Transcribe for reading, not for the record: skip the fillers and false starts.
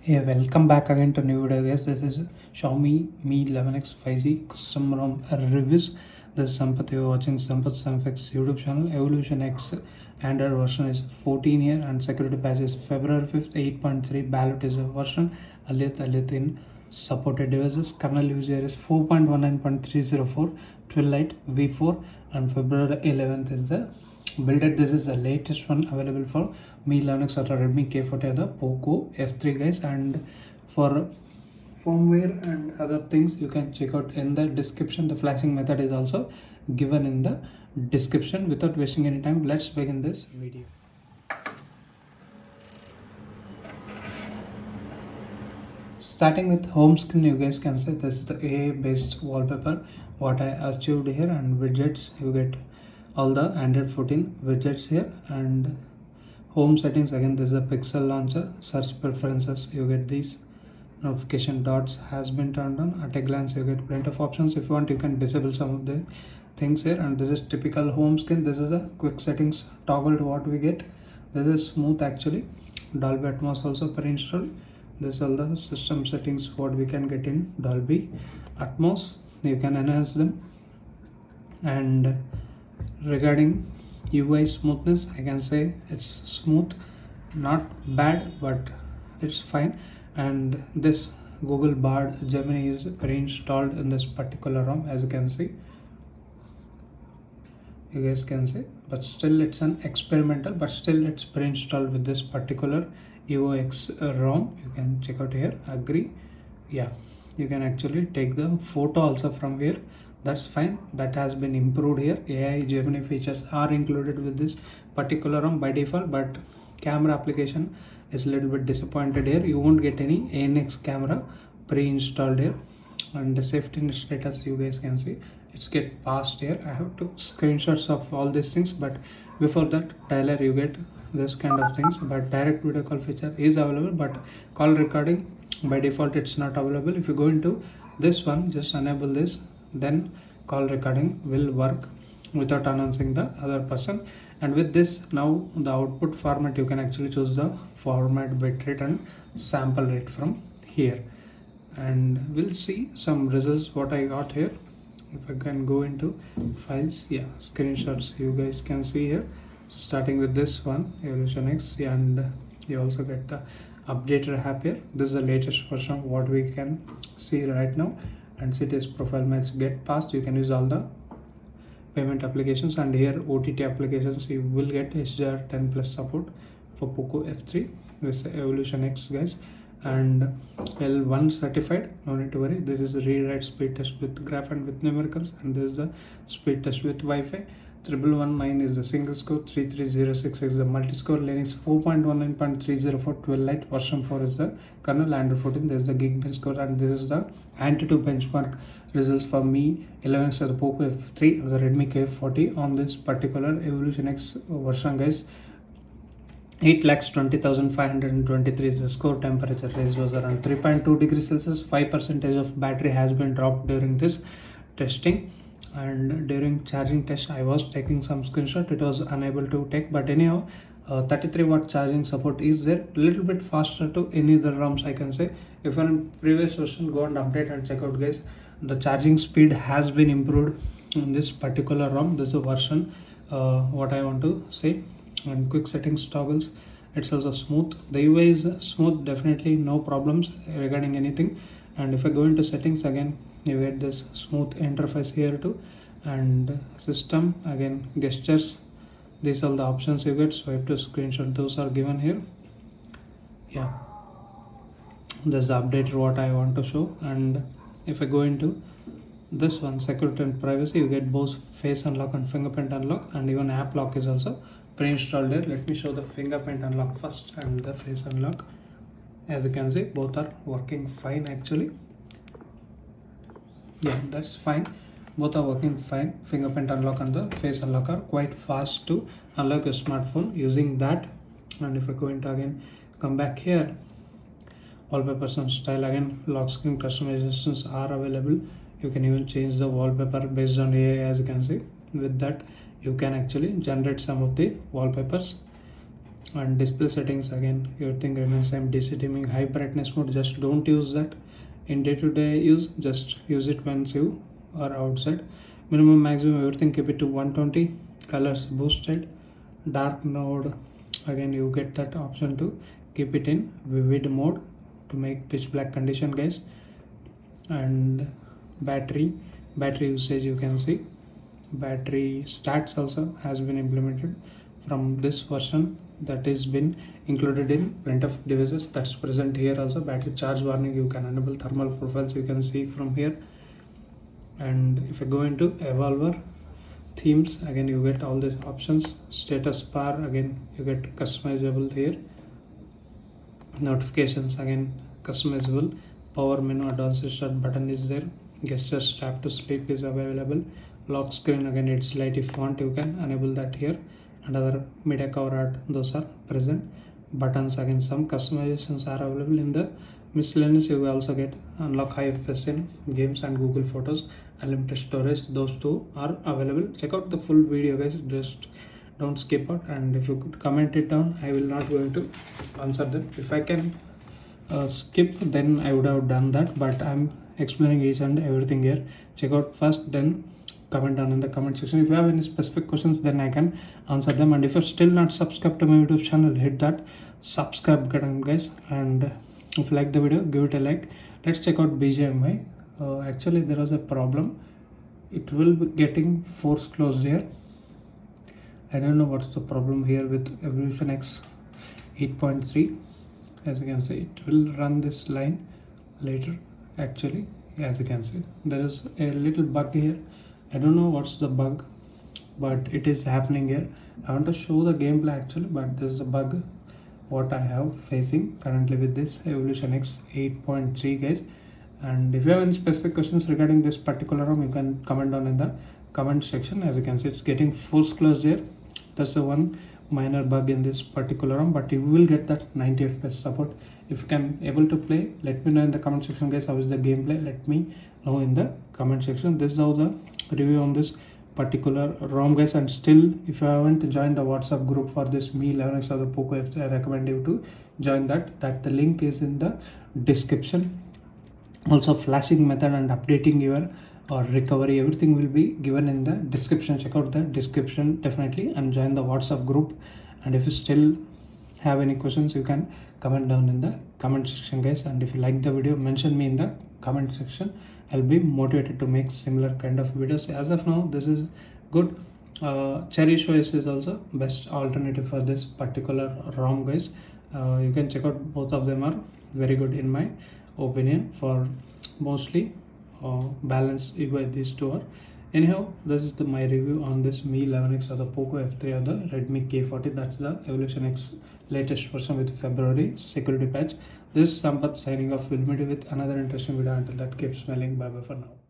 Hey, welcome back again to new video guys. This is Xiaomi Mi 11X 5G custom ROM reviews. This is Sampath. You are watching Sampath Samfx YouTube channel. Evolution X Android version is 14 here and security patch is February 5th 8.3. Ballot is a version. Alith in supported devices. Kernel user is 4.19.304. Twilight V4 and February 11th is the build. This is the latest one available for Mi 11X or Redmi K40 or the Poco F3 guys, and for firmware and other things you can check out in the description. The flashing method is also given in the description. Without wasting any time, let's begin this video. Starting with home screen, you guys can say this is the AI based wallpaper what I achieved here, and widgets you get all the Android 14 widgets here, and home settings again this is a pixel launcher. Search preferences you get these notification dots has been turned on. At a glance you get plenty of options. If you want you can disable some of the things here, and this is typical home screen. This is a quick settings toggle to what we get. This is smooth actually. Dolby Atmos also pre-installed. This is all the system settings what we can get in Dolby Atmos. You can enhance them. And regarding UI smoothness, I can say it's smooth, not bad, but it's fine. And this Google Bard Gemini is pre-installed in this particular ROM, as you can see. You guys can see, but still it's an experimental, but still it's pre-installed with this particular EOX ROM. You can check out here. Agree. Yeah, you can actually take the photo also from here. That's fine. That has been improved here. AI Gemini features are included with this particular ROM by default, but camera application is a little bit disappointed here. You won't get any ANX camera pre-installed here. And the safety status you guys can see it's get passed here. I have took screenshots of all these things, but before that dialer you get this kind of things. But direct video call feature is available, but call recording by default it's not available. If you go into this one, just enable this, then call recording will work without announcing the other person. And with this, now the output format you can actually choose the format, bitrate and sample rate from here, and we'll see some results what I got here. If I can go into files, yeah, screenshots you guys can see here, starting with this one Evolution X, and you also get the updated app here. This is the latest version what we can see right now. And cities profile match get passed. You can use all the payment applications, and here OTT applications you will get HDR10 plus support for Poco F3. This Evolution X guys, and L1 certified, no need to worry. This is a read-write speed test with graph and with numericals, and this is the speed test with Wi-Fi. 1119 is the single score, 3306 is the multi-score, Linux 4.19.304, 12 Lite, version 4 is the kernel, Android 14, this is the Geekbench score, and this is the Antutu benchmark results for Mi 11X or the Poco F3 or the Redmi K40 on this particular Evolution X version guys. 8,20,523 is the score. Temperature raised was around 3.2 degrees Celsius. 5% of battery has been dropped during this testing, and during charging test I was taking some screenshot. It was unable to take, but anyhow 33-watt charging support is there, a little bit faster to any other ROMs I can say. If you're in previous version, go and update and check out guys. The charging speed has been improved in this particular ROM. This is a version what I want to say. And quick settings toggles, it's also smooth. The UI is smooth, definitely no problems regarding anything. And if I go into settings again, you get this smooth interface here too. And system again, gestures, these are the options you get. Swipe to screenshot, those are given here. Yeah, this is the update what I want to show. And if I go into this one, security and privacy, you get both face unlock and fingerprint unlock, and even app lock is also pre-installed there. Let me show the fingerprint unlock first and the face unlock. As you can see, both are working fine actually. Yeah, that's fine, both are working fine. Fingerprint unlock and the face unlock are quite fast to unlock your smartphone using that. And if I go into again, come back here, wallpapers and style, again lock screen customizations are available. You can even change the wallpaper based on AI, as you can see. With that you can actually generate some of the wallpapers. And display settings, again everything remains same. DC dimming, high brightness mode, just don't use that in day-to-day use, just use it once you are outside. Minimum maximum everything keep it to 120. Colors boosted. Dark mode, again you get that option to keep it in vivid mode to make pitch black condition, guys. And battery usage, you can see battery stats also has been implemented from this version that is been included in plenty of devices. That's present here also. Battery charge warning, you can enable thermal profiles, you can see from here. And if I go into evolver themes, again you get all these options. Status bar, again you get customizable here. Notifications, again customizable. Power menu, advanced start button is there. Gesture tap to sleep is available. Lock screen, again it's lighty font, you can enable that here. And other media cover art, those are present. Buttons, again some customizations are available. In the miscellaneous you will also get unlock high FPS in games and Google Photos, unlimited storage, those two are available. Check out the full video, guys, just don't skip out. And if you could comment it down, I will not going to answer them. If I can skip, then I would have done that, but I'm explaining each and everything here. Check out first, then comment down in the comment section. If you have any specific questions, then I can answer them. And if you're still not subscribed to my YouTube channel, hit that subscribe button, guys. And if you like the video, give it a like. Let's check out BGMI. Actually there was a problem, it will be getting force closed here. I don't know what's the problem here with Evolution X 8.3. as you can see, it will run this line later. Actually, as you can see, there is a little bug here. I don't know what's the bug, but it is happening here. I want to show the gameplay actually, but this is a bug what I have facing currently with this Evolution X 8.3, guys. And if you have any specific questions regarding this particular ROM, you can comment down in the comment section. As you can see, it's getting force closed here. That's the one minor bug in this particular ROM, but you will get that 90 FPS support. If you can able to play, let me know in the comment section, guys. How is the gameplay? Let me know in the comment section. This is how the review on this particular ROM, guys. And still, if you haven't joined the WhatsApp group for this Mi 11X or the Poco F3, I recommend you to join that. The link is in the description. Also, flashing method and updating your recovery, everything will be given in the description. Check out the description definitely and join the WhatsApp group. And if you still have any questions, you can comment down in the comment section, guys. And if you like the video, mention me in the comment section. I'll be motivated to make similar kind of videos. As of now, this is good. Cherish OS is also best alternative for this particular ROM, guys. You can check out, both of them are very good in my opinion for mostly balanced UI. These two are. Anyhow, this is my review on this Mi 11X or the Poco F3 or the Redmi K40. That's the Evolution X latest version with February security patch. This is Sampath signing off. We'll meet you with another interesting video. Until that, keep smiling. Bye bye for now.